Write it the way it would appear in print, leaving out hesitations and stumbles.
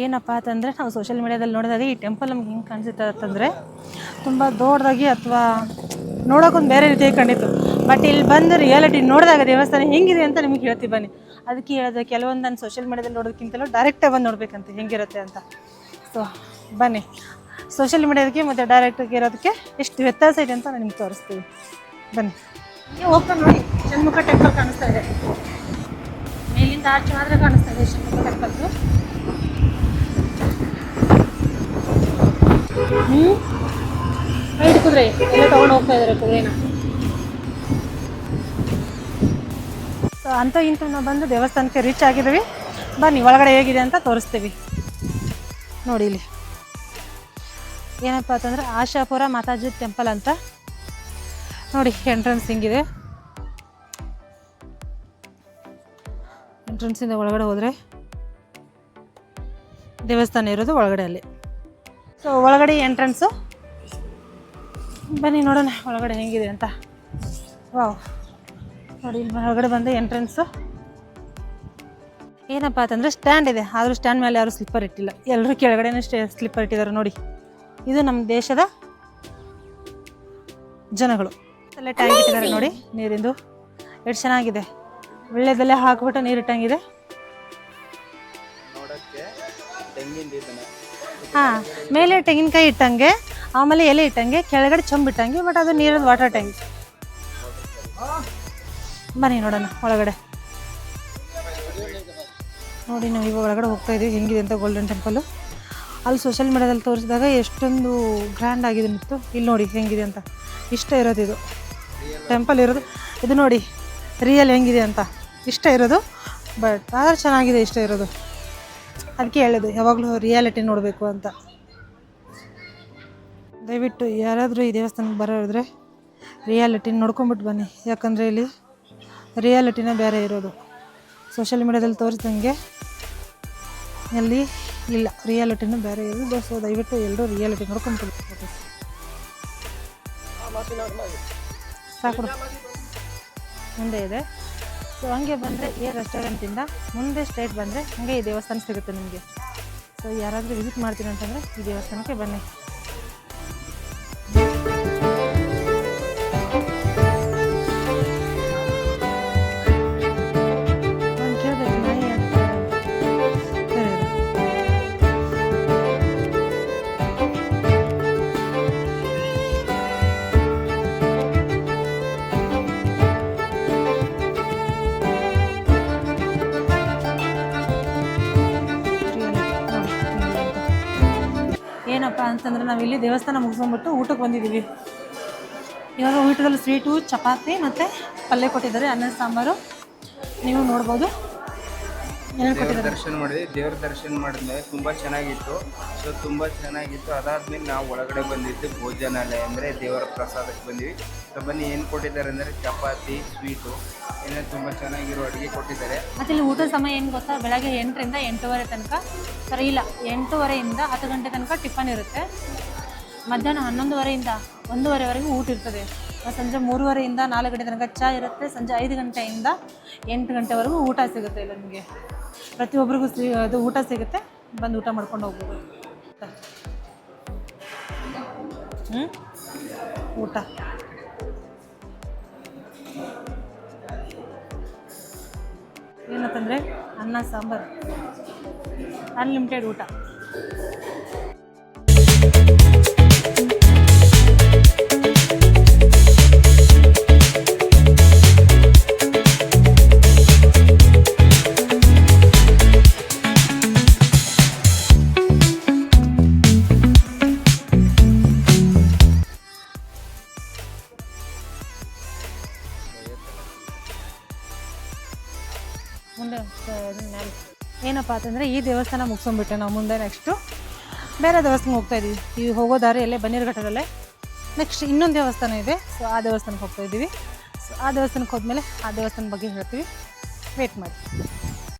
ಏನಪ್ಪ ಅಂತಂದರೆ ನಾವು ಸೋಷಿಯಲ್ ಮೀಡ್ಯಾದಲ್ಲಿ ನೋಡಿದಾಗ ಈ ಟೆಂಪಲ್ ನಮ್ಗೆ ಹೆಂಗೆ ಕಾಣಿಸುತ್ತೆ ಅಂತಂದರೆ ತುಂಬ ದೊಡ್ಡದಾಗಿ ಅಥವಾ ನೋಡೋಕ್ಕೊಂದು ಬೇರೆ ರೀತಿಯಾಗಿ ಕಂಡಿತ್ತು. ಬಟ್ ಇಲ್ಲಿ ಬಂದು ರಿಯಾಲಿಟಿ ನೋಡಿದಾಗ ದೇವಸ್ಥಾನ ಹೆಂಗಿದೆ ಅಂತ ನಿಮ್ಗೆ ಹೇಳ್ತೀವಿ ಬನ್ನಿ. ಅದಕ್ಕೆ ಹೇಳಿದೆ ಕೆಲವೊಂದು ನಾನು ಸೋಷಿಯಲ್ ಮೀಡ್ಯಾದಲ್ಲಿ ನೋಡೋದಕ್ಕಿಂತಲೂ ಡೈರೆಕ್ಟಾಗಿ ಬಂದು ನೋಡಬೇಕಂತ ಹೆಂಗಿರುತ್ತೆ ಅಂತ. ಸೊ ಬನ್ನಿ, ಸೋಷಿಯಲ್ ಮೀಡ್ಯಾದಕ್ಕೆ ಮತ್ತು ಡೈರೆಕ್ಟಾಗಿ ಇರೋದಕ್ಕೆ ಎಷ್ಟು ವ್ಯತ್ಯಾಸ ಇದೆ ಅಂತ ನಾನು ನಿಮ್ಗೆ ತೋರಿಸ್ತೀವಿ. ಬನ್ನಿ, ನೀವು ಹೋಗ್ತಾ ನೋಡಿ ಷಣ್ಮುಖ ಟೆಂಪಲ್ ಕಾಣಿಸ್ತಾ ಇದೆ. ಮೇಲಿಂದ ಆಚೆ ಮಾತ್ರ ಕಾಣಿಸ್ತಾ ಇದೆ ಷಣ್ಮುಖ ಟೆಂಪಲ್ದು. ಐದು ಕುದುರೆ ಎಲ್ಲ ತೊಗೊಂಡು ಹೋಗ್ತಾ ಇದ್ದಾರೆ ಕುದುರೆನ. ಸೊ ಅಂತ ಇಂತ ನಾವು ಬಂದು ದೇವಸ್ಥಾನಕ್ಕೆ ರೀಚ್ ಆಗಿದ್ದೀವಿ. ಬನ್ನಿ ಒಳಗಡೆ ಹೇಗಿದೆ ಅಂತ ತೋರಿಸ್ತೀವಿ. ನೋಡಿ ಇಲ್ಲಿ ಏನಪ್ಪ ಅಂತಂದರೆ ಆಶಾಪುರ ಮಾತಾಜಿ ಟೆಂಪಲ್ ಅಂತ ನೋಡಿ. ಎಂಟ್ರೆನ್ಸ್ ಹಿಂಗಿದೆ. ಎಂಟ್ರೆನ್ಸಿಂದ ಒಳಗಡೆ ಹೋದರೆ ದೇವಸ್ಥಾನ ಇರೋದು ಒಳಗಡೆ ಅಲ್ಲಿ. ಸೊ ಒಳಗಡೆ ಎಂಟ್ರೆನ್ಸು. ಬನ್ನಿ ನೋಡೋಣ ಒಳಗಡೆ ಹೆಂಗಿದೆ ಅಂತ. ವಾವ್, ನೋಡಿ ಇಲ್ಲಿ ಒಳಗಡೆ ಬಂದು ಎಂಟ್ರೆನ್ಸು. ಏನಪ್ಪ ಅಂತಂದರೆ ಸ್ಟ್ಯಾಂಡ್ ಇದೆ, ಆದರೂ ಸ್ಟ್ಯಾಂಡ್ ಮೇಲೆ ಯಾರೂ ಸ್ಲಿಪ್ಪರ್ ಇಟ್ಟಿಲ್ಲ. ಎಲ್ಲರೂ ಕೆಳಗಡೆನೇ ಸ್ಲಿಪ್ಪರ್ ಇಟ್ಟಿದ್ದಾರೆ ನೋಡಿ. ಇದು ನಮ್ಮ ದೇಶದ ಜನಗಳು. ಅಲ್ಲೇ ಟ್ಯಾಂಕ್ ಇಟ್ಟಿದ್ದಾರೆ ನೋಡಿ ನೀರಿಂದು. ಎಷ್ಟು ಚೆನ್ನಾಗಿದೆ, ಒಳ್ಳೆದಲ್ಲೇ ಹಾಕ್ಬಿಟ್ಟು ನೀರು ಇಟ್ಟಂಗಿದೆ. ಹಾಂ, ಮೇಲೆ ತೆಂಗಿನಕಾಯಿ ಇಟ್ಟಂಗೆ, ಆಮೇಲೆ ಎಲೆ ಇಟ್ಟಂಗೆ, ಕೆಳಗಡೆ ಚಂಬು ಇಟ್ಟಂಗೆ. ಬಟ್ ಅದು ನೀರಿನ ವಾಟರ್ ಟ್ಯಾಂಕ್. ಬನ್ನಿ ನೋಡೋಣ ಒಳಗಡೆ. ನೋಡಿ ನಾವು ಇವಾಗ ಒಳಗಡೆ ಹೋಗ್ತಾ ಇದ್ದೀವಿ. ಹೆಂಗಿದೆ ಅಂತ ಗೋಲ್ಡನ್ ಟೆಂಪಲ್ಲು. ಅಲ್ಲಿ ಸೋಷಿಯಲ್ ಮೀಡ್ಯಾದಲ್ಲಿ ತೋರಿಸಿದಾಗ ಎಷ್ಟೊಂದು ಗ್ರ್ಯಾಂಡ್ ಆಗಿದೆ ಮತ್ತು ಇಲ್ಲಿ ನೋಡಿ ಹೆಂಗಿದೆ ಅಂತ. ಇಷ್ಟ ಇರೋದು ಇದು ಟೆಂಪಲ್ ಇರೋದು. ಇದು ನೋಡಿ ರಿಯಲ್ ಹೆಂಗಿದೆ ಅಂತ. ಇಷ್ಟ ಇರೋದು, ಬಟ್ ಆದರೆ ಚೆನ್ನಾಗಿದೆ ಇಷ್ಟ ಇರೋದು. ಅದಕ್ಕೆ ಹೇಳಿದೆ ಯಾವಾಗಲೂ ರಿಯಾಲಿಟಿ ನೋಡಬೇಕು ಅಂತ. ದಯವಿಟ್ಟು ಯಾರಾದರೂ ಈ ದೇವಸ್ಥಾನಕ್ಕೆ ಬರೋದ್ರೆ ರಿಯಾಲಿಟಿ ನೋಡ್ಕೊಂಬಿಟ್ಟು ಬನ್ನಿ. ಯಾಕಂದರೆ ಇಲ್ಲಿ ರಿಯಾಲಿಟಿನೇ ಬೇರೆ ಇರೋದು. ಸೋಷಿಯಲ್ ಮೀಡ್ಯಾದಲ್ಲಿ ತೋರಿಸ್ದಂಗೆ ಅಲ್ಲಿ ಇಲ್ಲ, ರಿಯಾಲಿಟಿನೂ ಬೇರೆ ಇರೋದು. ಸೊ ದಯವಿಟ್ಟು ಎಲ್ಲರೂ ರಿಯಾಲಿಟಿ ನೋಡ್ಕೊಂಬಿಟ್ಟು ಸಾಕು. ಮುಂದೆ ಇದೆ. ಸೊ ಹಂಗೆ ಬಂದರೆ ಈ ರೆಸ್ಟೋರೆಂಟಿಂದ ಮುಂದೆ ಸ್ಟ್ರೇಟ್ ಬಂದರೆ ಹಾಗೆ ಈ ದೇವಸ್ಥಾನ ಸಿಗುತ್ತೆ ನಿಮಗೆ. ಸೊ ಯಾರಾದರೂ ವಿಸಿಟ್ ಮಾಡ್ತೀನಿ ಅಂತಂದರೆ ಈ ದೇವಸ್ಥಾನಕ್ಕೆ ಬನ್ನಿ. ಏನಪ್ಪ ಅಂತಂದರೆ ನಾವಿಲ್ಲಿ ದೇವಸ್ಥಾನ ಮುಗಿಸ್ಕೊಂಡ್ಬಿಟ್ಟು ಊಟಕ್ಕೆ ಬಂದಿದ್ದೀವಿ. ಇವಾಗ ಊಟದಲ್ಲಿ ಸ್ವೀಟು, ಚಪಾತಿ ಮತ್ತು ಪಲ್ಯ ಕೊಟ್ಟಿದ್ದಾರೆ, ಅನ್ನ ಸಾಂಬಾರು. ನೀವು ನೋಡ್ಬೋದು ದರ್ಶನ ಮಾಡಿದ್ವಿ. ದೇವ್ರ ದರ್ಶನ ಮಾಡಿದ್ಮೇಲೆ ತುಂಬ ಚೆನ್ನಾಗಿತ್ತು. ಸೊ ತುಂಬ ಚೆನ್ನಾಗಿತ್ತು. ಅದಾದ್ಮೇಲೆ ನಾವು ಒಳಗಡೆ ಬಂದಿದ್ದು ಭೋಜನಾಲಯ ಅಂದರೆ ದೇವರ ಪ್ರಸಾದಕ್ಕೆ ಬಂದ್ವಿ. ಸೊ ಬನ್ನಿ ಏನು ಕೊಟ್ಟಿದ್ದಾರೆ ಅಂದರೆ ಚಪಾತಿ, ಸ್ವೀಟು, ಏನೋ ತುಂಬ ಚೆನ್ನಾಗಿರೋ ಅಡುಗೆ ಕೊಟ್ಟಿದ್ದಾರೆ. ಮತ್ತು ಇಲ್ಲಿ ಊಟದ ಸಮಯ ಏನು ಗೊತ್ತಾ, ಬೆಳಗ್ಗೆ 8ರಿಂದ 8:30 ತನಕ, ಸರಿ ಇಲ್ಲ 8:30ಯಿಂದ 10 ಗಂಟೆ ತನಕ ಟಿಫನ್ ಇರುತ್ತೆ. ಮಧ್ಯಾಹ್ನ 11:30ಯಿಂದ 1:30ವರೆಗೂ ಊಟ ಇರ್ತದೆ. ಸಂಜೆ 3:30ಯಿಂದ 4 ಗಂಟೆ ತನಕ ಚಹಾ ಇರುತ್ತೆ. ಸಂಜೆ 5 ಗಂಟೆಯಿಂದ 8 ಗಂಟೆವರೆಗೂ ಊಟ ಸಿಗುತ್ತೆ ಇಲ್ಲ ನಿಮಗೆ. ಪ್ರತಿಯೊಬ್ಬರಿಗೂ ಅದು ಊಟ ಸಿಗುತ್ತೆ. ಬಂದು ಊಟ ಮಾಡ್ಕೊಂಡು ಹೋಗ್ಬೋದು. ಊಟ ಏನಂತಂದರೆ ಅನ್ನ ಸಾಂಬಾರು, ಅನ್ಲಿಮಿಟೆಡ್ ಊಟ. ಮುಂದೆ ಏನಪ್ಪ ಅಂತಂದರೆ ಈ ದೇವಸ್ಥಾನ ಮುಗಿಸ್ಕೊಂಡ್ಬಿಟ್ಟೆ ನಾವು ಮುಂದೆ ನೆಕ್ಸ್ಟು ಬೇರೆ ದೇವಸ್ಥಾನಕ್ಕೆ ಹೋಗ್ತಾಯಿದ್ದೀವಿ. ಈ ಹೋಗೋ ದಾರಿಯಲ್ಲೇ ಬನ್ನೇರುಘಟ್ಟದಲ್ಲೇ ನೆಕ್ಸ್ಟ್ ಇನ್ನೊಂದು ದೇವಸ್ಥಾನ ಇದೆ. ಸೊ ಆ ದೇವಸ್ಥಾನಕ್ಕೆ ಹೋಗ್ತಾಯಿದ್ದೀವಿ. ಸೊ ಆ ದೇವಸ್ಥಾನಕ್ಕೆ ಹೋದ್ಮೇಲೆ ಆ ದೇವಸ್ಥಾನದ ಬಗ್ಗೆ ಹೇಳ್ತೀವಿ. ವೇಟ್ ಮಾಡಿ.